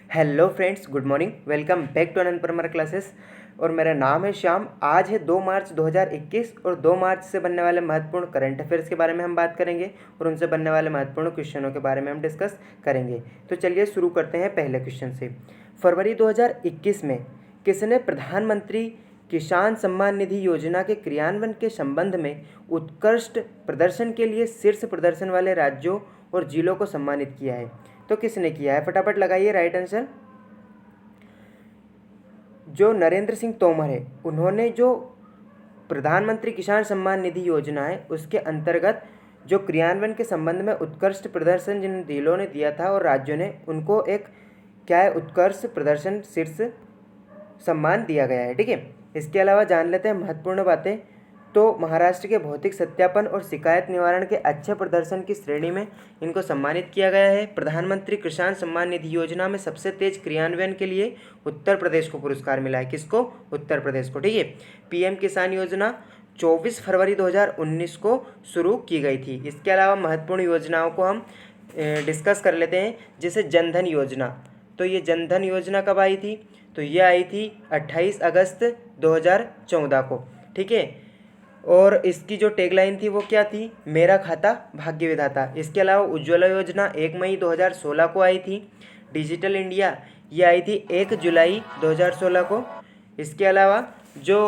Hello friends, good morning. Welcome back to Anant Parmar classes. और मेरा नाम है श्याम। आज है 2 मार्च 2021 और 2 मार्च से बनने वाले महत्वपूर्ण करंट अफेयर्स के बारे में हम बात करेंगे और उनसे बनने वाले महत्वपूर्ण क्वेश्चनों के बारे में हम डिस्कस करेंगे। तो चलिए शुरू करते हैं पहले क्वेश्चन से। फरवरी 2021 में किसने प्रधानमंत्री किसान सम्मान निधि योजना के क्रियान्वयन के संबंध में उत्कृष्ट प्रदर्शन के लिए शीर्ष प्रदर्शन वाले राज्यों और जिलों को सम्मानित किया है? तो किसने किया है? फटाफट लगाइए राइट आंसर। जो नरेंद्र सिंह तोमर है, उन्होंने जो प्रधानमंत्री किसान सम्मान निधि योजना है उसके अंतर्गत जो क्रियान्वयन के संबंध में उत्कृष्ट प्रदर्शन जिन जिलों ने दिया था और राज्यों ने, उनको एक क्या है, उत्कृष्ट प्रदर्शन शीर्ष सम्मान दिया गया है। ठीक है, इसके अलावा जान लेते हैं महत्वपूर्ण बातें। तो महाराष्ट्र के भौतिक सत्यापन और शिकायत निवारण के अच्छे प्रदर्शन की श्रेणी में इनको सम्मानित किया गया है। प्रधानमंत्री किसान सम्मान निधि योजना में सबसे तेज क्रियान्वयन के लिए उत्तर प्रदेश को पुरस्कार मिला है। किसको? उत्तर प्रदेश को। ठीक है, पीएम किसान योजना 24 फरवरी 2019 को शुरू की गई थी। इसके अलावा महत्वपूर्ण योजनाओं को हम डिस्कस कर लेते हैं, जैसे जनधन योजना। तो ये जनधन योजना कब आई थी? तो ये आई थी 28 अगस्त 2014 को। ठीक है, और इसकी जो टैगलाइन थी वो क्या थी? मेरा खाता भाग्य विधाता। इसके अलावा उज्ज्वला योजना 1 मई 2016 को आई थी। डिजिटल इंडिया ये आई थी 1 जुलाई 2016 को। इसके अलावा जो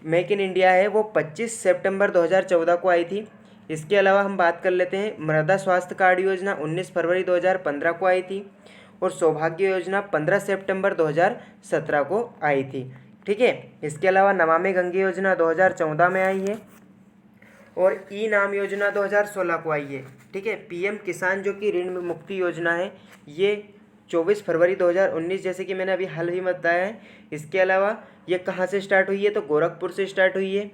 मेक इन इंडिया है वो 25 सितंबर 2014 को आई थी। इसके अलावा हम बात कर लेते हैं मृदा स्वास्थ्य कार्ड योजना 19 फरवरी 2015 को आई थी और सौभाग्य योजना 15 सितंबर 2017 को आई थी। ठीक है, इसके अलावा नमामि गंगे योजना 2014 में आई है और ई नाम योजना 2016 को आई है। ठीक है, पीएम किसान जो कि ऋण मुक्ति योजना है ये 24 फरवरी 2019, जैसे कि मैंने अभी हाल ही में बताया है। इसके अलावा ये कहाँ से स्टार्ट हुई है? तो गोरखपुर से स्टार्ट हुई है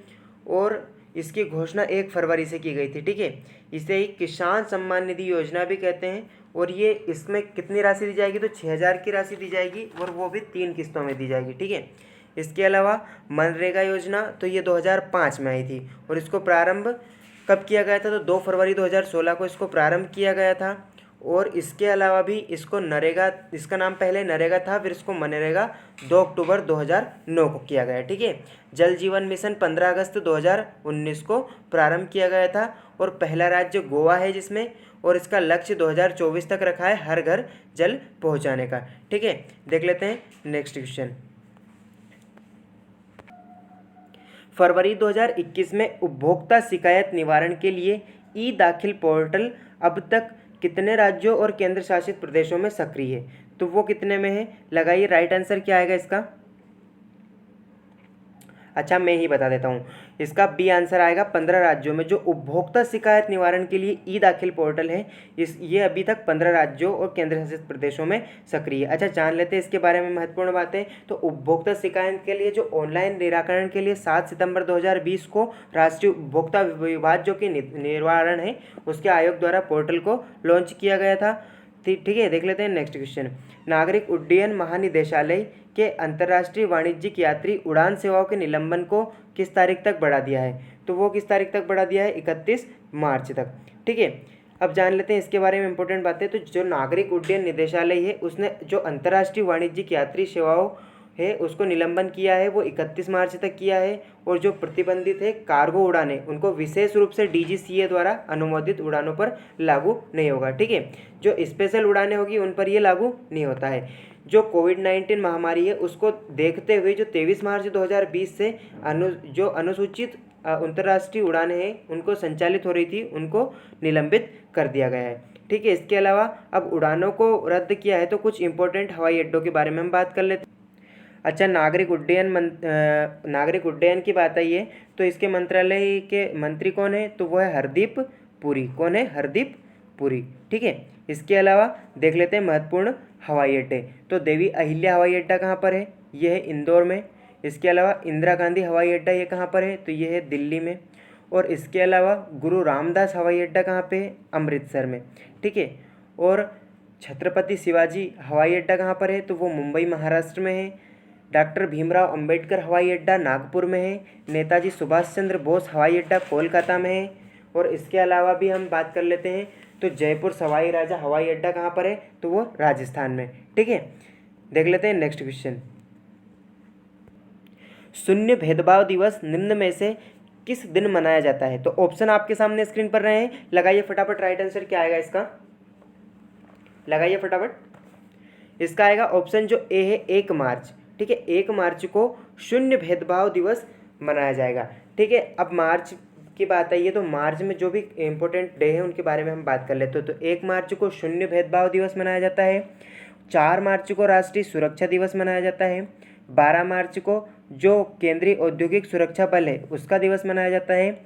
और इसकी घोषणा 1 फरवरी से की गई थी। ठीक है, इसे ही किसान सम्मान निधि योजना भी कहते हैं। और ये इसमें कितनी राशि दी जाएगी? तो 6,000 की राशि दी जाएगी और वो भी 3 किस्तों में दी जाएगी। ठीक है, इसके अलावा मनरेगा योजना तो ये 2005 में आई थी और इसको प्रारंभ कब किया गया था? तो 2 फरवरी 2016 को इसको प्रारंभ किया गया था। और इसके अलावा भी इसको नरेगा, इसका नाम पहले नरेगा था, फिर इसको मनरेगा 2 अक्टूबर 2009 को किया गया। ठीक है, जल जीवन मिशन 15 अगस्त 2019 को प्रारंभ किया गया था और पहला राज्य गोवा है जिसमें, और इसका लक्ष्य 2024 तक रखा है हर घर जल पहुंचाने का। ठीक है, देख लेते हैं नेक्स्ट क्वेश्चन। फरवरी 2021 में उपभोक्ता शिकायत निवारण के लिए ई दाखिल पोर्टल अब तक कितने राज्यों और केंद्र शासित प्रदेशों में सक्रिय है? तो वो कितने में है? लगाइए राइट आंसर क्या आएगा इसका। अच्छा, मैं ही बता देता हूँ, इसका बी आंसर आएगा 15 राज्यों में। जो उपभोक्ता शिकायत निवारण के लिए ई दाखिल पोर्टल है ये अभी तक 15 राज्यों और केंद्र शासित प्रदेशों में सक्रिय है। अच्छा, जान लेते हैं इसके बारे में महत्वपूर्ण बातें। तो उपभोक्ता शिकायत के लिए जो ऑनलाइन निराकरण के लिए 7 सितंबर 2020 को राष्ट्रीय उपभोक्ता विवाद जो कि निवारण है उसके आयोग द्वारा पोर्टल को लॉन्च किया गया था। ठीक है, देख लेते हैं नेक्स्ट क्वेश्चन। नागरिक उड्डयन महानिदेशालय के अंतर्राष्ट्रीय वाणिज्यिक यात्री उड़ान सेवाओं के निलंबन को किस तारीख तक बढ़ा दिया है? तो वो किस तारीख तक बढ़ा दिया है? 31 मार्च तक। ठीक है, अब जान लेते हैं इसके बारे में इंपॉर्टेंट बातें। तो जो नागरिक उड्डयन निदेशालय है उसने जो अंतर्राष्ट्रीय वाणिज्यिक यात्री सेवाओं है उसको निलंबन किया है वो 31 मार्च तक किया है। और जो प्रतिबंधित है कार्गो उड़ानें उनको विशेष रूप से डीजीसीए द्वारा अनुमोदित उड़ानों पर लागू नहीं होगा। ठीक है, जो स्पेशल उड़ानें होगी उन पर ये लागू नहीं होता है। जो कोविड-19 महामारी है उसको देखते हुए जो 23 मार्च 2020 से जो अनुसूचित अंतर्राष्ट्रीय उड़ानें हैं उनको संचालित हो रही थी उनको निलंबित कर दिया गया है। ठीक है, इसके अलावा अब उड़ानों को रद्द किया है तो कुछ इंपॉर्टेंट हवाई अड्डों के बारे में हम बात कर लेते हैं। अच्छा, नागरिक उड्डयन की बात आई है तो इसके मंत्रालय के मंत्री कौन है? तो वो है हरदीप पुरी। कौन है? हरदीप पुरी। ठीक है, इसके अलावा देख लेते हैं महत्वपूर्ण हवाई अड्डे। तो देवी अहिल्या हवाई अड्डा कहाँ पर है? ये है इंदौर में। इसके अलावा इंदिरा गांधी हवाई अड्डा ये कहाँ पर है? तो ये है दिल्ली में। और इसके अलावा गुरु रामदास हवाई अड्डा कहाँ पे है? अमृतसर में। ठीक है, और छत्रपति शिवाजी हवाई अड्डा कहाँ पर है? तो वो मुंबई महाराष्ट्र में है। डॉक्टर भीमराव अंबेडकर हवाई अड्डा नागपुर में है। नेताजी सुभाष चंद्र बोस हवाई अड्डा कोलकाता में है। और इसके अलावा भी हम बात कर लेते हैं तो जयपुर सवाई राजा हवाई अड्डा कहाँ पर है? तो वो राजस्थान में। ठीक है, देख लेते हैं नेक्स्ट क्वेश्चन। शून्य भेदभाव दिवस निम्न में से किस दिन मनाया जाता है? तो ऑप्शन आपके सामने स्क्रीन पर रहे हैं, लगाइए फटाफट राइट आंसर क्या आएगा इसका, लगाइए फटाफट। इसका आएगा ऑप्शन जो ए है 1 मार्च। ठीक है, 1 मार्च को शून्य भेदभाव दिवस मनाया जाएगा। ठीक है, अब मार्च की बात आई है तो मार्च में जो भी इम्पोर्टेंट डे है उनके बारे में हम बात कर लेते हैं। तो 1 मार्च को शून्य भेदभाव दिवस मनाया जाता है। 4 मार्च को राष्ट्रीय सुरक्षा दिवस मनाया जाता है। 12 मार्च को जो केंद्रीय औद्योगिक सुरक्षा बल है उसका दिवस मनाया जाता है।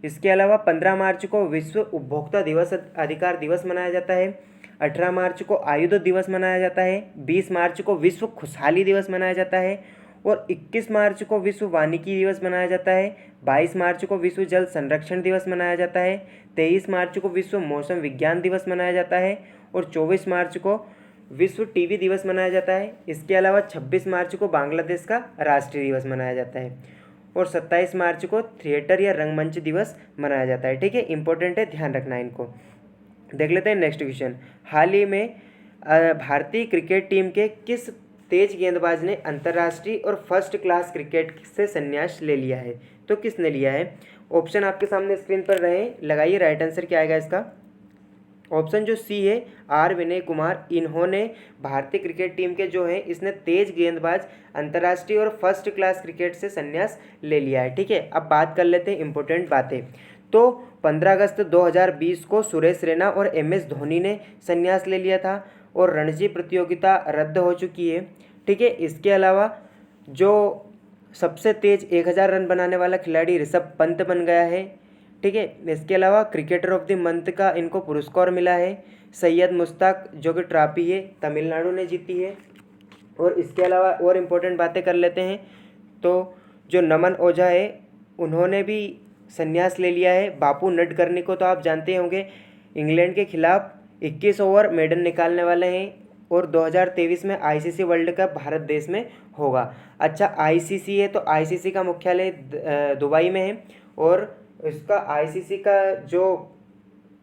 इसके अलावा 15 मार्च को विश्व उपभोक्ता दिवस अधिकार दिवस मनाया जाता है। 18 मार्च को आयुध दिवस मनाया जाता है। 20 मार्च को विश्व खुशहाली दिवस मनाया जाता है और 21 मार्च को विश्व वानिकी दिवस मनाया जाता है। 22 मार्च को विश्व जल संरक्षण दिवस मनाया जाता है। 23 मार्च को विश्व मौसम विज्ञान दिवस मनाया जाता है और 24 मार्च को विश्व टीबी दिवस मनाया जाता है। इसके अलावा 26 मार्च को बांग्लादेश का राष्ट्रीय दिवस मनाया जाता है और 27 मार्च को थिएटर या रंगमंच दिवस मनाया जाता है। ठीक है, इंपॉर्टेंट है, ध्यान रखना इनको। देख लेते हैं नेक्स्ट क्वेश्चन। हाल ही में भारतीय क्रिकेट टीम के किस तेज गेंदबाज ने अंतर्राष्ट्रीय और फर्स्ट क्लास क्रिकेट से संन्यास ले लिया है? तो किसने लिया है? ऑप्शन आपके सामने स्क्रीन पर रहे, लगाइए राइट आंसर क्या आएगा इसका। ऑप्शन जो सी है आर विनय कुमार, इन्होंने भारतीय क्रिकेट टीम के जो है इसने तेज गेंदबाज अंतर्राष्ट्रीय और फर्स्ट क्लास क्रिकेट से संन्यास ले लिया है। ठीक है, अब बात कर लेते हैं इंपॉर्टेंट बातें। तो 15 अगस्त 2020 को सुरेश रैना और MS धोनी ने संन्यास ले लिया था और रणजी प्रतियोगिता रद्द हो चुकी है। ठीक है, इसके अलावा जो सबसे तेज 1000 रन बनाने वाला खिलाड़ी ऋषभ पंत बन गया है। ठीक है, इसके अलावा क्रिकेटर ऑफ द मंथ का इनको पुरस्कार मिला है। सैयद मुश्ताक जो कि ट्रॉफी है तमिलनाडु ने जीती है। और इसके अलावा और इम्पोर्टेंट बातें कर लेते हैं। तो जो नमन ओझा है उन्होंने भी संन्यास ले लिया है। बापू नडकर्णी को तो आप जानते होंगे, इंग्लैंड के खिलाफ 21 ओवर मेडन निकालने वाले हैं और 2023 में ICC वर्ल्ड कप भारत देश में होगा। अच्छा, ICC है तो ICC का मुख्यालय दुबई में है और इसका ICC का जो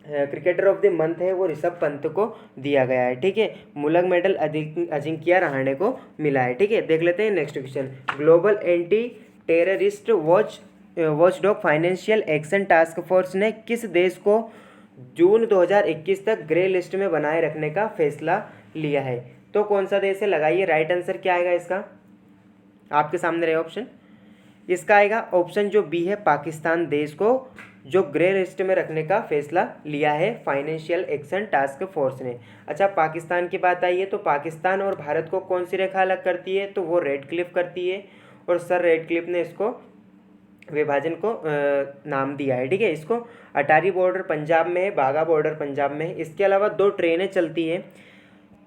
क्रिकेटर ऑफ द मंथ है वो ऋषभ पंत को दिया गया है। ठीक है, मुलक मेडल अजिंक्य रहाणे को मिला है। ठीक है, देख लेते हैं next question. Global anti terrorist watchdog financial action task force ने किस देश को जून 2021 तक ग्रे लिस्ट में बनाए रखने का फैसला लिया है? तो कौन सा देश है, लगाइए राइट आंसर क्या आएगा इसका, आपके सामने रहे ऑप्शन। इसका आएगा ऑप्शन जो बी है, पाकिस्तान देश को जो ग्रे लिस्ट में रखने का फैसला लिया है फाइनेंशियल एक्शन टास्क फोर्स ने। अच्छा, पाकिस्तान की बात आई है तो पाकिस्तान और भारत को कौन सी रेखा अलग करती है? तो वो रेड क्लिफ करती है और सर रेड क्लिफ ने इसको विभाजन को नाम दिया है। ठीक है, इसको अटारी बॉर्डर पंजाब में है, बाघा बॉर्डर पंजाब में है। इसके अलावा 2 ट्रेनें चलती हैं,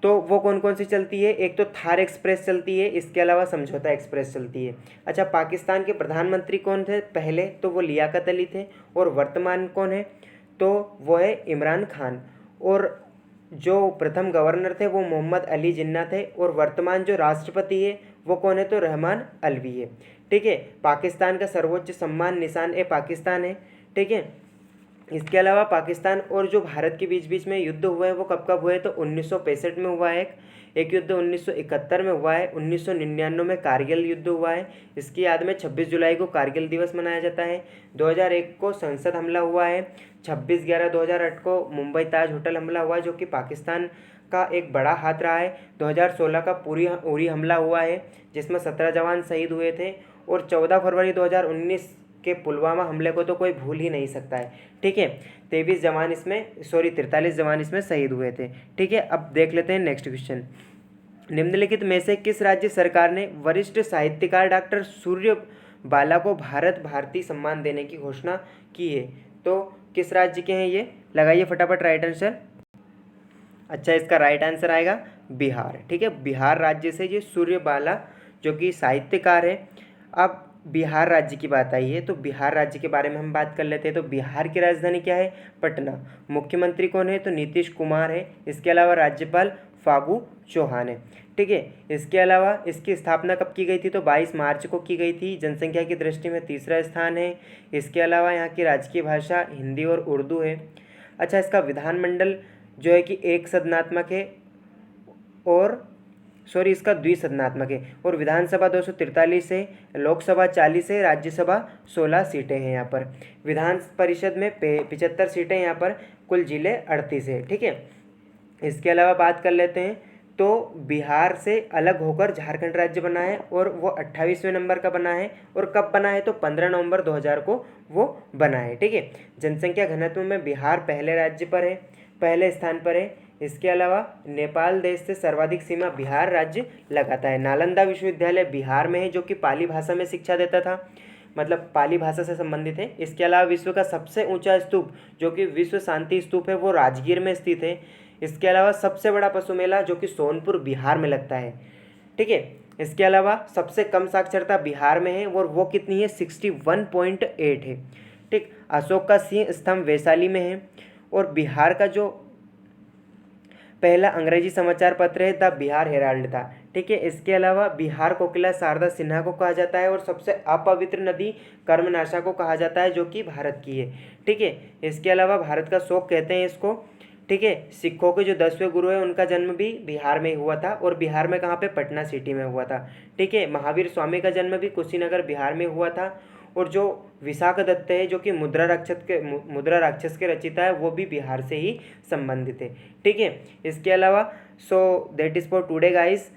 तो वो कौन कौन सी चलती है? एक तो थार एक्सप्रेस चलती है, इसके अलावा समझौता एक्सप्रेस चलती है। अच्छा, पाकिस्तान के प्रधानमंत्री कौन थे पहले? तो वो लियाकत अली थे। और वर्तमान कौन है? तो वो है इमरान खान। और जो प्रथम गवर्नर थे वो मोहम्मद अली जिन्ना थे और वर्तमान जो राष्ट्रपति है वो कौन है? तो रहमान अलवी है। ठीक है, पाकिस्तान का सर्वोच्च सम्मान निशान ए पाकिस्तान है। ठीक है, इसके अलावा पाकिस्तान और जो भारत के बीच बीच में युद्ध हुए हैं वो कब कब हुए? तो 1965 में हुआ है एक युद्ध, 1971 में हुआ है, 1999 में कारगिल युद्ध हुआ है। इसकी याद में 26 जुलाई को कारगिल दिवस मनाया जाता है। 2001 को संसद हमला हुआ है। 26/11/2008 को मुंबई ताज होटल हमला हुआ है जो कि पाकिस्तान का एक बड़ा हाथ रहा है। 2016 का उरी हमला हुआ है जिसमें 17 जवान शहीद हुए थे। और 14 फरवरी 2019 के पुलवामा हमले को तो कोई भूल ही नहीं सकता है। ठीक है, 43 जवान इसमें शहीद हुए थे। ठीक है, अब देख लेते हैं नेक्स्ट क्वेश्चन। निम्नलिखित में से किस राज्य सरकार ने वरिष्ठ साहित्यकार डॉक्टर सूर्य बाला को भारत भारती सम्मान देने की घोषणा की है? तो किस राज्य के हैं ये, लगाइए फटाफट राइट आंसर। अच्छा, इसका राइट आंसर आएगा बिहार। ठीक है, बिहार राज्य से ये सूर्य बाला जो कि साहित्यकार है। अब बिहार राज्य की बात आई है तो बिहार राज्य के बारे में हम बात कर लेते हैं। तो बिहार की राजधानी क्या है? पटना। मुख्यमंत्री कौन है? तो नीतीश कुमार है। इसके अलावा राज्यपाल फागू चौहान है। ठीक है, इसके अलावा इसकी स्थापना कब की गई थी? तो 22 मार्च को की गई थी। जनसंख्या की दृष्टि में तीसरा स्थान है। इसके अलावा यहाँ की राजकीय भाषा हिंदी और उर्दू है। अच्छा, इसका विधानमंडल जो है कि एक सदनात्मक है और सॉरी इसका द्विसदनात्मक है। और विधानसभा 243 है, लोकसभा 40 है, राज्यसभा 16 सीटें हैं यहाँ पर। विधान परिषद में 75 सीटें, यहाँ पर कुल जिले 38 है। ठीक है, इसके अलावा बात कर लेते हैं तो बिहार से अलग होकर झारखंड राज्य बना है और वो 28वें नंबर का बना है। और कब बना है तो 15 नवंबर 2000 को वो बना है। ठीक है, जनसंख्या घनत्व में बिहार पहले राज्य पर है, पहले स्थान पर है। इसके अलावा नेपाल देश से सर्वाधिक सीमा बिहार राज्य लगाता है। नालंदा विश्वविद्यालय बिहार में है जो कि पाली भाषा में शिक्षा देता था, मतलब पाली भाषा से संबंधित है। इसके अलावा विश्व का सबसे ऊंचा स्तूप जो कि विश्व शांति स्तूप है वो राजगीर में स्थित है। इसके अलावा सबसे बड़ा पशु मेला जो कि सोनपुर बिहार में लगता है। ठीक है, इसके अलावा सबसे कम साक्षरता बिहार में है और वो कितनी है 61.8 है। ठीक, अशोक का सिंह स्तंभ वैशाली में है। और बिहार का जो पहला अंग्रेजी समाचार पत्र है द बिहार हेराल्ड था। ठीक है, इसके अलावा बिहार कोकिला शारदा सिन्हा को कहा जाता है और सबसे अपवित्र नदी कर्मनाशा को कहा जाता है जो कि भारत की है। ठीक है, इसके अलावा भारत का शोक कहते हैं इसको। ठीक है, सिखों के जो 10वें गुरु हैं उनका जन्म भी बिहार में हुआ था और बिहार में कहाँ पे, पटना सिटी में हुआ था। ठीक है, महावीर स्वामी का जन्म भी कुशीनगर बिहार में हुआ था। और जो विशाख दत्त है जो कि मुद्रा राक्षस के रचयिता है वो भी बिहार से ही संबंधित है। ठीक है, इसके अलावा so that is for today guys.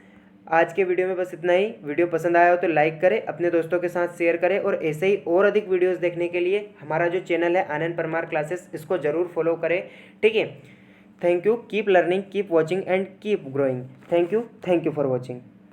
आज के वीडियो में बस इतना ही। वीडियो पसंद आया हो तो लाइक करें, अपने दोस्तों के साथ शेयर करें और ऐसे ही और अधिक वीडियोस देखने के लिए हमारा जो चैनल है आनंद परमार क्लासेस, इसको ज़रूर फॉलो करें। ठीक है, thank you, keep learning, keep watching and keep growing. Thank you for watching.